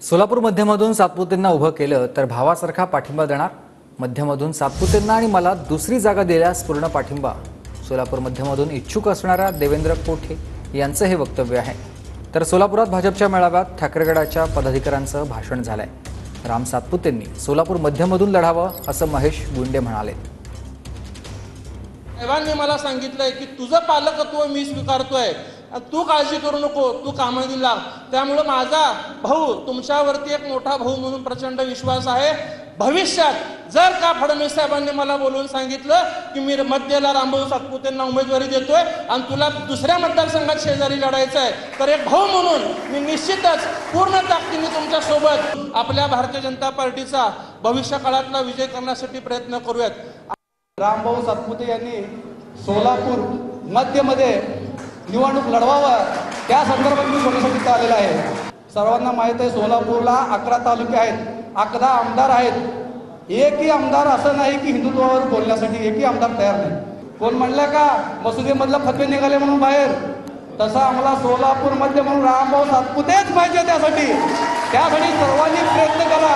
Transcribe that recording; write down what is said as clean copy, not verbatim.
सोलापूर मध्यमधून सातपुतेंना उभं केलं तर भावासारखा पाठिंबा देणार। मध्यमधून सातपुतेंना आणि मला दुसरी जागा दिल्यास पूर्ण पाठिंबा। सोलापूर मध्यमधून इच्छुक असणाऱ्या देवेंद्र कोठे यांचं हे वक्तव्य आहे। तर सोलापुरात भाजपच्या मेळाव्यात ठाकरेगडाच्या पदाधिकाऱ्यांचं भाषण झालंय। राम सातपुतेंनी सोलापूर मध्यमधून लढावं असं महेश गुंडे म्हणाले। साहेबांनी मला सांगितलंय की तुझं पालकत्व मी स्वीकारतोय, तू काळजी करू नको, तू कामाला लाग। त्यामुळे माझा भाऊ तुमच्यावरती एक मोठा भाऊ म्हणून प्रचंड विश्वास आहे। भविष्यात जर का फडणवीस साहेबांनी मला बोलून सांगितलं की मी मध्यला रामभाऊ सातपुतेंना उमेदवारी देतोय आणि तुला दुसऱ्या मतदारसंघात शेजारी लढायचं आहे, तर एक भाऊ म्हणून मी निश्चितच पूर्ण ताकदीने तुमच्या सोबत आपल्या भारतीय जनता पार्टीचा भविष्य काळातला विजय करण्यासाठी प्रयत्न करूयात। रामभाऊ सातपुते यांनी सोलापूर मध्यमध्ये निवडणूक लढवावं त्या संदर्भात मी बोलण्यासाठी आलेला आहे। सर्वांना माहित आहे सोलापूरला 11 तालुके आहेत, 11 आमदार आहेत। एकही आमदार असं नाही की हिंदुत्वावर बोलण्यासाठी एकही आमदार तयार नाही। कोण म्हणलं का मसुदेमधला फतवे निघाले म्हणून बाहेर, तसा आम्हाला सोलापूर मध्ये म्हणून रामभाऊ सातपुतेच पाहिजे। त्यासाठी सर्वांनी प्रयत्न करा।